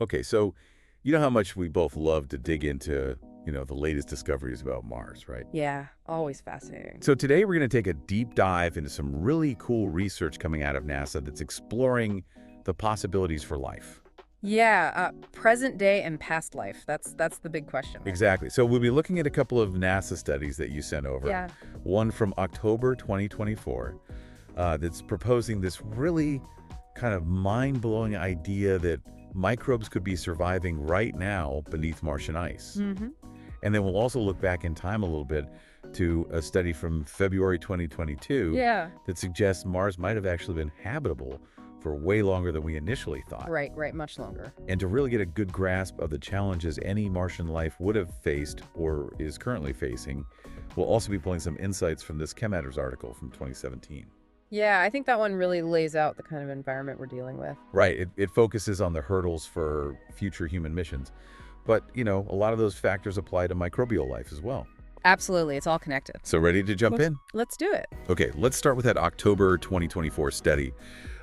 Okay, so you know how much we both love to dig into, the latest discoveries about Mars, right? Yeah, always fascinating. So today we're going to take a deep dive into some really cool research coming out of NASA that's exploring the possibilities for life. Yeah, present day and past life. That's the big question, right? Exactly. So we'll be looking at a couple of NASA studies that you sent over. Yeah. One from October 2024 that's proposing this really kind of mind-blowing idea that microbes could be surviving right now beneath Martian ice. Mm-hmm. And then we'll also look back in time a little bit to a study from February 2022 Yeah. that suggests Mars might have actually been habitable for way longer than we initially thought. Right, much longer. And to really get a good grasp of the challenges any Martian life would have faced or is currently facing, we'll also be pulling some insights from this ChemMatters article from 2017. Yeah, I think that one really lays out the kind of environment we're dealing with. Right. It focuses on the hurdles for future human missions. But, a lot of those factors apply to microbial life as well. Absolutely, it's all connected. So ready to jump in? Let's do it. Okay, let's start with that October 2024 study,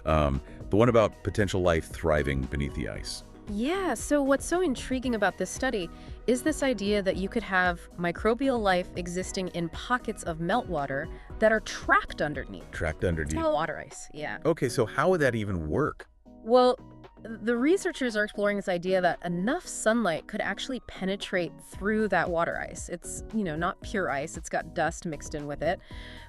the one about potential life thriving beneath the ice. Yeah, so what's so intriguing about this study is this idea that you could have microbial life existing in pockets of meltwater that are trapped underneath. Trapped underneath. Water ice, yeah. Okay, so how would that even work? Well, the researchers are exploring this idea that enough sunlight could actually penetrate through that water ice. It's, not pure ice, it's got dust mixed in with it,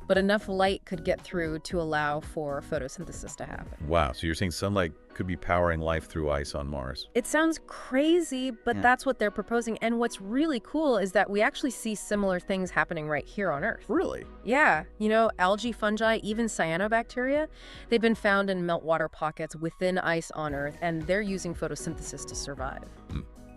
but enough light could get through to allow for photosynthesis to happen. Wow, so you're saying sunlight could be powering life through ice on Mars. It sounds crazy, but that's what they're proposing. And what's really cool is that we actually see similar things happening right here on Earth. Really? Yeah, algae, fungi, even cyanobacteria, they've been found in meltwater pockets within ice on Earth, and they're using photosynthesis to survive.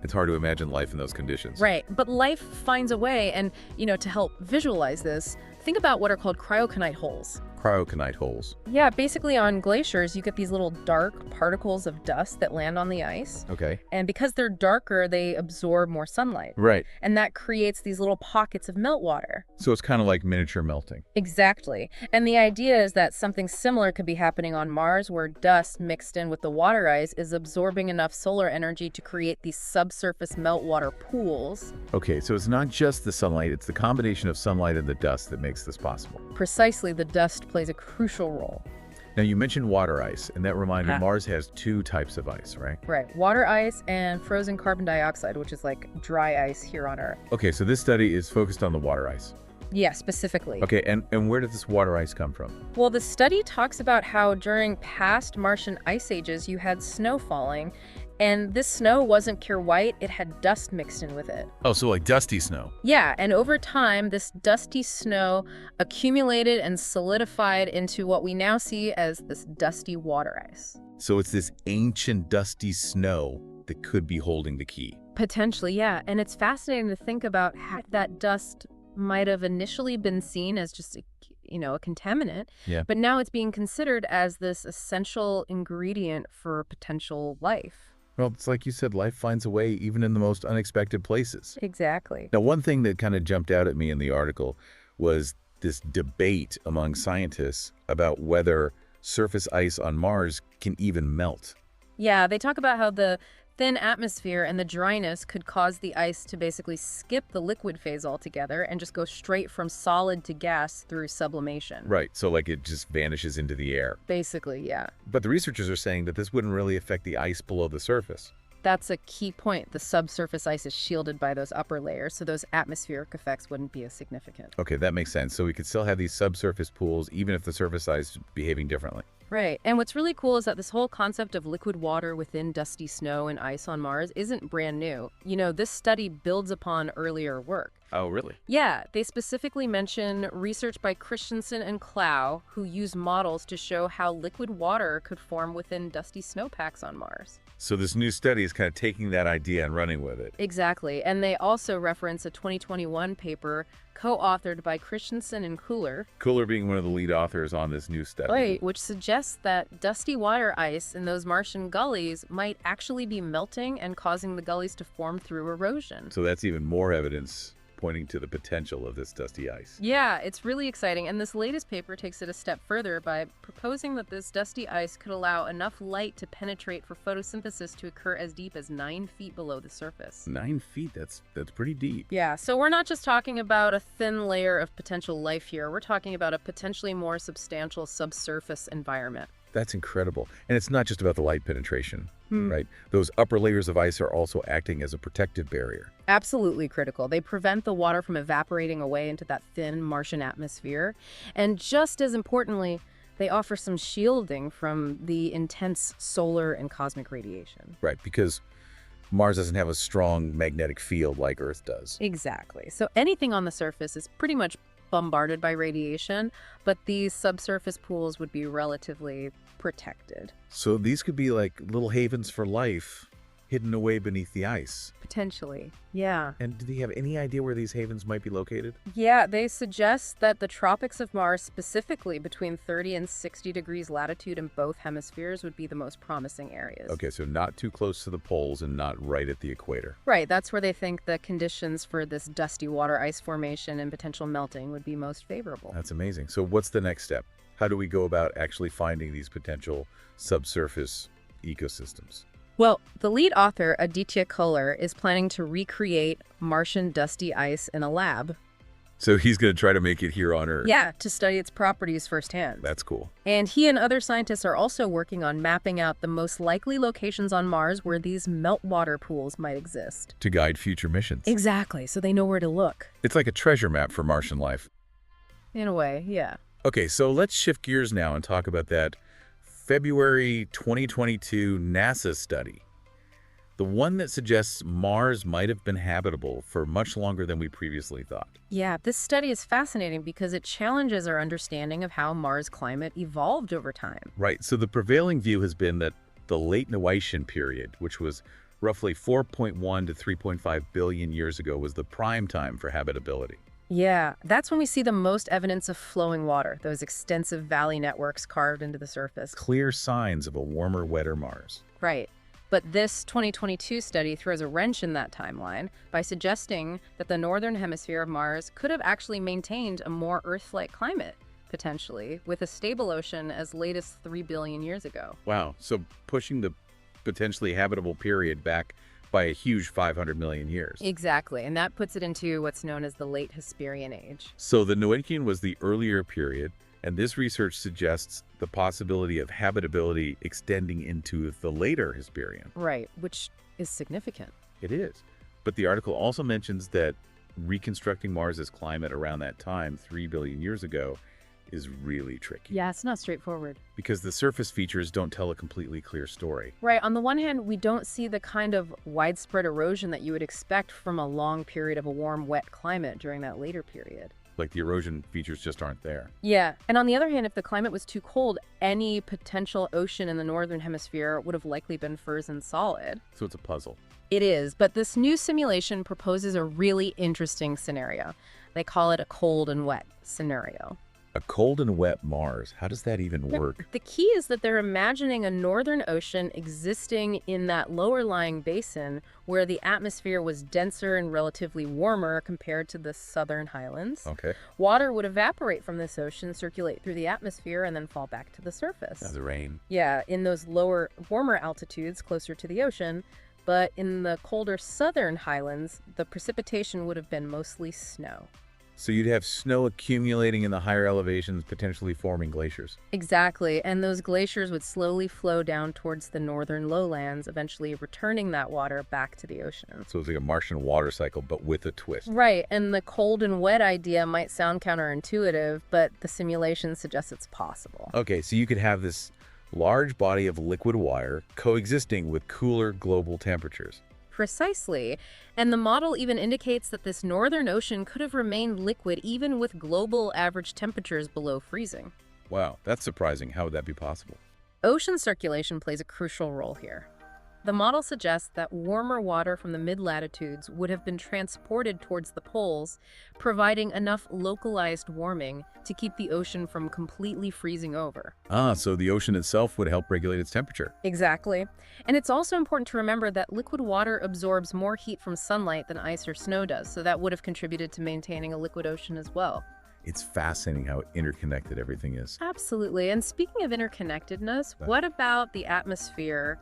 It's hard to imagine life in those conditions. Right, but life finds a way, and, to help visualize this, think about what are called cryoconite holes. Cryoconite holes. Yeah, basically on glaciers, you get these little dark particles of dust that land on the ice. Okay. And because they're darker, they absorb more sunlight. Right. And that creates these little pockets of meltwater. So it's kind of like miniature melting. Exactly. And the idea is that something similar could be happening on Mars, where dust mixed in with the water ice is absorbing enough solar energy to create these subsurface meltwater pools. Okay, so it's not just the sunlight, it's the combination of sunlight and the dust that makes this possible. Precisely, the dust plays a crucial role. Now, you mentioned water ice, and that reminded me Mars has two types of ice, right? Right. Water ice and frozen carbon dioxide, which is like dry ice here on Earth. Okay, so this study is focused on the water ice. Yeah, specifically. Okay, and where did this water ice come from? Well, the study talks about how during past Martian ice ages, you had snow falling, and this snow wasn't pure white, it had dust mixed in with it. Oh, so like dusty snow. Yeah, and over time, this dusty snow accumulated and solidified into what we now see as this dusty water ice. So it's this ancient dusty snow that could be holding the key. Potentially, yeah. And it's fascinating to think about how that dust might have initially been seen as just a contaminant, Yeah. but now it's being considered as this essential ingredient for potential life. Well, it's like you said, life finds a way even in the most unexpected places. Exactly. Now, one thing that kind of jumped out at me in the article was this debate among scientists about whether surface ice on Mars can even melt. Yeah, they talk about how the thin atmosphere and the dryness could cause the ice to basically skip the liquid phase altogether and just go straight from solid to gas through sublimation. Right, so like it just vanishes into the air. Basically, yeah. But the researchers are saying that this wouldn't really affect the ice below the surface. That's a key point. The subsurface ice is shielded by those upper layers, so those atmospheric effects wouldn't be as significant. Okay, that makes sense. So we could still have these subsurface pools even if the surface ice is behaving differently. Right. And what's really cool is that this whole concept of liquid water within dusty snow and ice on Mars isn't brand new. This study builds upon earlier work. Oh, really? Yeah, they specifically mention research by Christensen and Clough, who use models to show how liquid water could form within dusty snowpacks on Mars. So this new study is kind of taking that idea and running with it. Exactly. And they also reference a 2021 paper co-authored by Christensen and Cooler. Cooler being one of the lead authors on this new study. Right, which suggests that dusty water ice in those Martian gullies might actually be melting and causing the gullies to form through erosion. So that's even more evidence pointing to the potential of this dusty ice. Yeah, it's really exciting, and this latest paper takes it a step further by proposing that this dusty ice could allow enough light to penetrate for photosynthesis to occur as deep as 9 feet below the surface. 9 feet, that's pretty deep. Yeah, so we're not just talking about a thin layer of potential life here. We're talking about a potentially more substantial subsurface environment. That's incredible. And it's not just about the light penetration, right? Those upper layers of ice are also acting as a protective barrier. Absolutely critical. They prevent the water from evaporating away into that thin Martian atmosphere. And just as importantly, they offer some shielding from the intense solar and cosmic radiation. Right, because Mars doesn't have a strong magnetic field like Earth does. Exactly. So anything on the surface is pretty much bombarded by radiation, but these subsurface pools would be relatively protected. So these could be like little havens for life hidden away beneath the ice. Potentially, yeah. And do they have any idea where these havens might be located? Yeah, they suggest that the tropics of Mars, specifically between 30 and 60 degrees latitude in both hemispheres, would be the most promising areas. Okay, so not too close to the poles and not right at the equator. Right, that's where they think the conditions for this dusty water ice formation and potential melting would be most favorable. That's amazing. So what's the next step? How do we go about actually finding these potential subsurface ecosystems? Well, the lead author, Aditya Kohler, is planning to recreate Martian dusty ice in a lab. So he's going to try to make it here on Earth. Yeah, to study its properties firsthand. That's cool. And he and other scientists are also working on mapping out the most likely locations on Mars where these meltwater pools might exist. To guide future missions. Exactly, so they know where to look. It's like a treasure map for Martian life. In a way, yeah. Okay, so let's shift gears now and talk about that February 2022 NASA study. The one that suggests Mars might have been habitable for much longer than we previously thought. Yeah, this study is fascinating because it challenges our understanding of how Mars' climate evolved over time. Right, so the prevailing view has been that the late Noachian period, which was roughly 4.1 to 3.5 billion years ago, was the prime time for habitability. Yeah, that's when we see the most evidence of flowing water, those extensive valley networks carved into the surface. Clear signs of a warmer, wetter Mars. Right. But this 2022 study throws a wrench in that timeline by suggesting that the northern hemisphere of Mars could have actually maintained a more Earth-like climate, potentially, with a stable ocean as late as 3 billion years ago. Wow, so pushing the potentially habitable period back by a huge 500 million years. Exactly, and that puts it into what's known as the late Hesperian age. So the Noachian was the earlier period, and this research suggests the possibility of habitability extending into the later Hesperian. Right, which is significant. It is. But the article also mentions that reconstructing Mars's climate around that time, 3 billion years ago, is really tricky. Yeah, it's not straightforward. Because the surface features don't tell a completely clear story. Right, on the one hand, we don't see the kind of widespread erosion that you would expect from a long period of a warm, wet climate during that later period. Like the erosion features just aren't there. Yeah, and on the other hand, if the climate was too cold, any potential ocean in the northern hemisphere would have likely been frozen solid. So it's a puzzle. It is, but this new simulation proposes a really interesting scenario. They call it a cold and wet scenario. A cold and wet Mars, how does that even work? The key is that they're imagining a northern ocean existing in that lower lying basin where the atmosphere was denser and relatively warmer compared to the southern highlands. Okay. Water would evaporate from this ocean, circulate through the atmosphere, and then fall back to the surface. As the rain. Yeah, in those lower, warmer altitudes closer to the ocean. But in the colder southern highlands, the precipitation would have been mostly snow. So you'd have snow accumulating in the higher elevations, potentially forming glaciers. Exactly, and those glaciers would slowly flow down towards the northern lowlands, eventually returning that water back to the ocean. So it's like a Martian water cycle, but with a twist. Right, and the cold and wet idea might sound counterintuitive, but the simulation suggests it's possible. Okay, so you could have this large body of liquid water coexisting with cooler global temperatures. Precisely. And the model even indicates that this northern ocean could have remained liquid even with global average temperatures below freezing. Wow, that's surprising. How would that be possible? Ocean circulation plays a crucial role here. The model suggests that warmer water from the mid-latitudes would have been transported towards the poles, providing enough localized warming to keep the ocean from completely freezing over. Ah, so the ocean itself would help regulate its temperature. Exactly. And it's also important to remember that liquid water absorbs more heat from sunlight than ice or snow does, so that would have contributed to maintaining a liquid ocean as well. It's fascinating how interconnected everything is. Absolutely. And speaking of interconnectedness, what about the atmosphere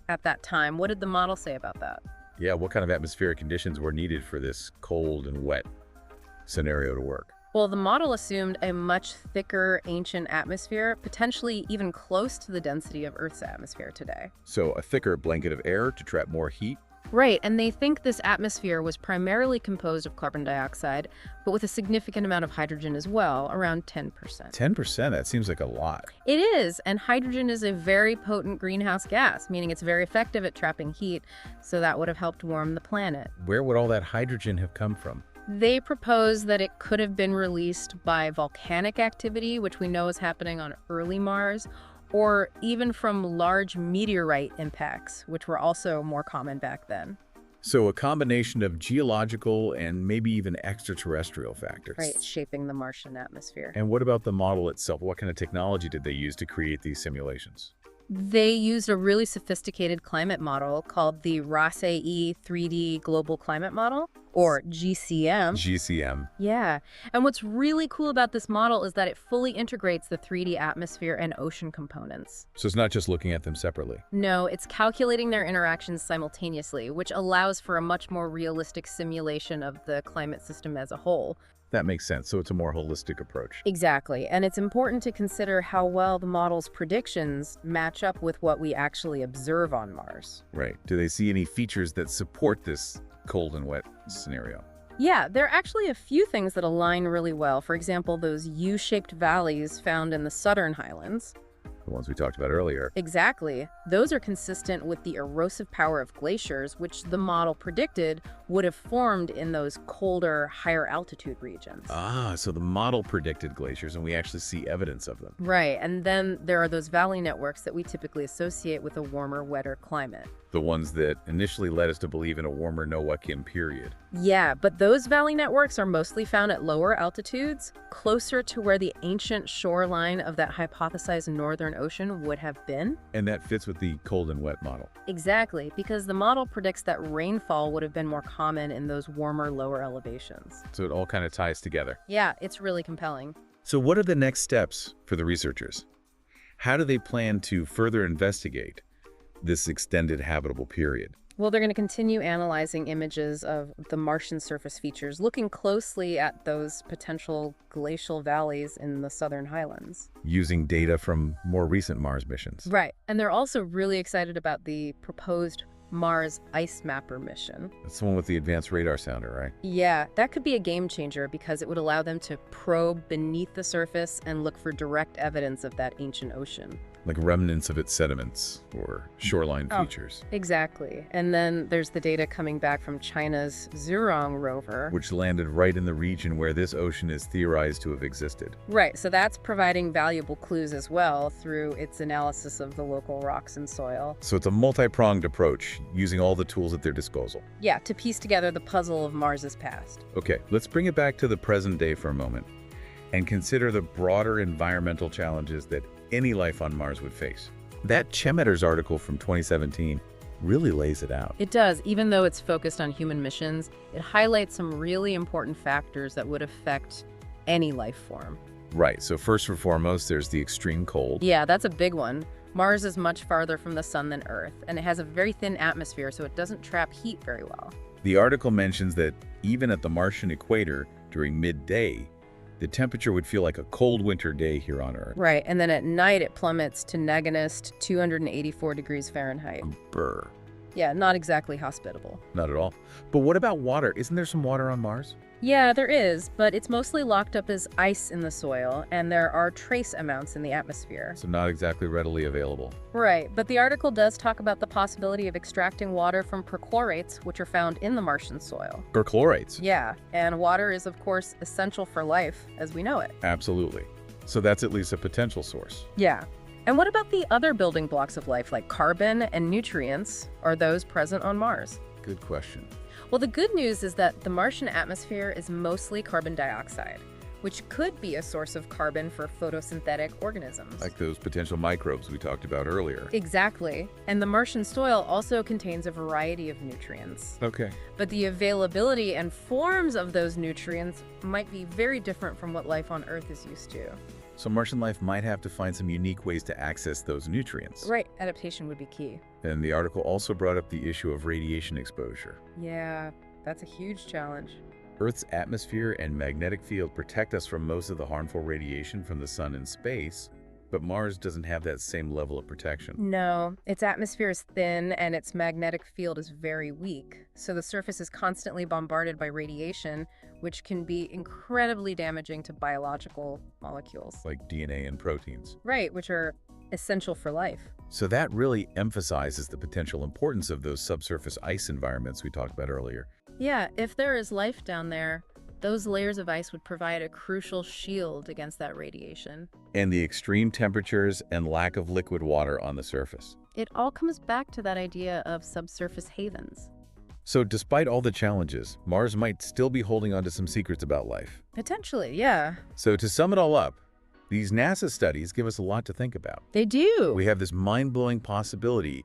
at that time? What did the model say about that? Yeah, what kind of atmospheric conditions were needed for this cold and wet scenario to work? Well, the model assumed a much thicker ancient atmosphere, potentially even close to the density of Earth's atmosphere today. So a thicker blanket of air to trap more heat? Right, and they think this atmosphere was primarily composed of carbon dioxide, but with a significant amount of hydrogen as well, around 10%. 10%? That seems like a lot. It is, and hydrogen is a very potent greenhouse gas, meaning it's very effective at trapping heat, so that would have helped warm the planet. Where would all that hydrogen have come from? They propose that it could have been released by volcanic activity, which we know is happening on early Mars, or even from large meteorite impacts, which were also more common back then. So a combination of geological and maybe even extraterrestrial factors. Right, shaping the Martian atmosphere. And what about the model itself? What kind of technology did they use to create these simulations? They used a really sophisticated climate model called the Rossei 3D Global Climate Model, or GCM. GCM. Yeah, and what's really cool about this model is that it fully integrates the 3D atmosphere and ocean components. So it's not just looking at them separately. No, it's calculating their interactions simultaneously, which allows for a much more realistic simulation of the climate system as a whole. That makes sense. So it's a more holistic approach. Exactly, and it's important to consider how well the model's predictions match up with what we actually observe on Mars. Right. Do they see any features that support this cold and wet scenario? Yeah, there are actually a few things that align really well. For example, those U-shaped valleys found in the southern highlands. The ones we talked about earlier. Exactly. Those are consistent with the erosive power of glaciers, which the model predicted would have formed in those colder, higher altitude regions. Ah, so the model predicted glaciers and we actually see evidence of them. Right, and then there are those valley networks that we typically associate with a warmer, wetter climate. The ones that initially led us to believe in a warmer Noachian period. Yeah, but those valley networks are mostly found at lower altitudes, closer to where the ancient shoreline of that hypothesized northern ocean would have been. And that fits with the cold and wet model. Exactly, because the model predicts that rainfall would have been more common in those warmer, lower elevations. So it all kind of ties together. Yeah, it's really compelling. So what are the next steps for the researchers? How do they plan to further investigate this extended habitable period? Well, they're going to continue analyzing images of the Martian surface features, looking closely at those potential glacial valleys in the southern highlands. Using data from more recent Mars missions. Right, and they're also really excited about the proposed Mars Ice Mapper mission. That's the one with the advanced radar sounder, right? Yeah, that could be a game changer because it would allow them to probe beneath the surface and look for direct evidence of that ancient ocean. Like remnants of its sediments or shoreline features. Exactly. And then there's the data coming back from China's Zhurong rover. Which landed right in the region where this ocean is theorized to have existed. Right, so that's providing valuable clues as well through its analysis of the local rocks and soil. So it's a multi-pronged approach, using all the tools at their disposal. Yeah, to piece together the puzzle of Mars's past. Okay, let's bring it back to the present day for a moment and consider the broader environmental challenges that any life on Mars would face. That Chemetter's article from 2017 really lays it out. It does. Even though it's focused on human missions, it highlights some really important factors that would affect any life form. Right, so first and foremost, there's the extreme cold. Yeah, that's a big one. Mars is much farther from the sun than Earth, and it has a very thin atmosphere, so it doesn't trap heat very well. The article mentions that even at the Martian equator during midday, the temperature would feel like a cold winter day here on Earth. Right, and then at night it plummets to negative 284 degrees Fahrenheit. Brr. Yeah, not exactly hospitable. Not at all. But what about water? Isn't there some water on Mars? Yeah, there is, but it's mostly locked up as ice in the soil, and there are trace amounts in the atmosphere. So not exactly readily available. Right, but the article does talk about the possibility of extracting water from perchlorates, which are found in the Martian soil. Perchlorates? Yeah, and water is, of course, essential for life as we know it. Absolutely. So that's at least a potential source. Yeah. And what about the other building blocks of life, like carbon and nutrients? Are those present on Mars? Good question. Well, the good news is that the Martian atmosphere is mostly carbon dioxide, which could be a source of carbon for photosynthetic organisms. Like those potential microbes we talked about earlier. Exactly. And the Martian soil also contains a variety of nutrients. Okay. But the availability and forms of those nutrients might be very different from what life on Earth is used to. So Martian life might have to find some unique ways to access those nutrients. Right, adaptation would be key. And the article also brought up the issue of radiation exposure. Yeah, that's a huge challenge. Earth's atmosphere and magnetic field protect us from most of the harmful radiation from the sun and space, but Mars doesn't have that same level of protection. No, its atmosphere is thin and its magnetic field is very weak. So the surface is constantly bombarded by radiation, which can be incredibly damaging to biological molecules. Like DNA and proteins. Right, which are essential for life. So that really emphasizes the potential importance of those subsurface ice environments we talked about earlier. Yeah, if there is life down there, those layers of ice would provide a crucial shield against that radiation. And the extreme temperatures and lack of liquid water on the surface. It all comes back to that idea of subsurface havens. So despite all the challenges, Mars might still be holding on to some secrets about life. Potentially, yeah. So to sum it all up, these NASA studies give us a lot to think about. They do. We have this mind-blowing possibility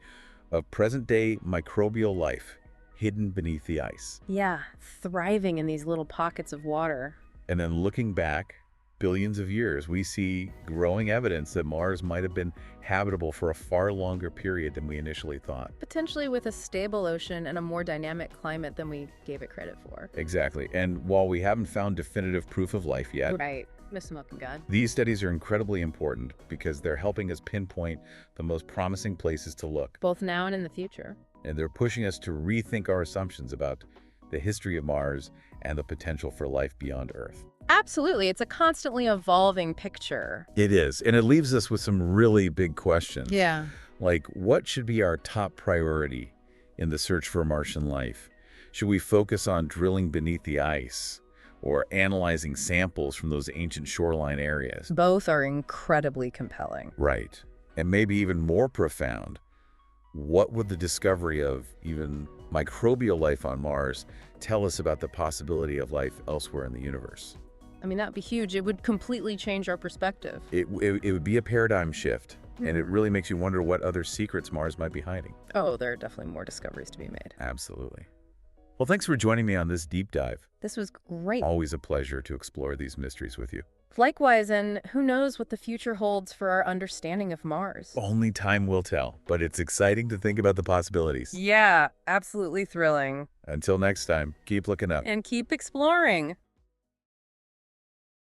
of present-day microbial life hidden beneath the ice. Yeah, thriving in these little pockets of water. And then looking back billions of years, we see growing evidence that Mars might have been habitable for a far longer period than we initially thought. Potentially with a stable ocean and a more dynamic climate than we gave it credit for. Exactly. And while we haven't found definitive proof of life yet, Right. Miss Milk and God. these studies are incredibly important because they're helping us pinpoint the most promising places to look. Both now and in the future. And they're pushing us to rethink our assumptions about the history of Mars and the potential for life beyond Earth. Absolutely. It's a constantly evolving picture. It is. And it leaves us with some really big questions. Yeah. Like, what should be our top priority in the search for Martian life? Should we focus on drilling beneath the ice or analyzing samples from those ancient shoreline areas? Both are incredibly compelling. Right. And maybe even more profound, what would the discovery of even microbial life on Mars tell us about the possibility of life elsewhere in the universe? I mean, that'd be huge. It would completely change our perspective. It would be a paradigm shift, and it really makes you wonder what other secrets Mars might be hiding. Oh, there are definitely more discoveries to be made. Absolutely. Well, thanks for joining me on this deep dive. This was great. Always a pleasure to explore these mysteries with you. Likewise, and who knows what the future holds for our understanding of Mars. Only time will tell, but it's exciting to think about the possibilities. Yeah, absolutely thrilling. Until next time, keep looking up. And keep exploring.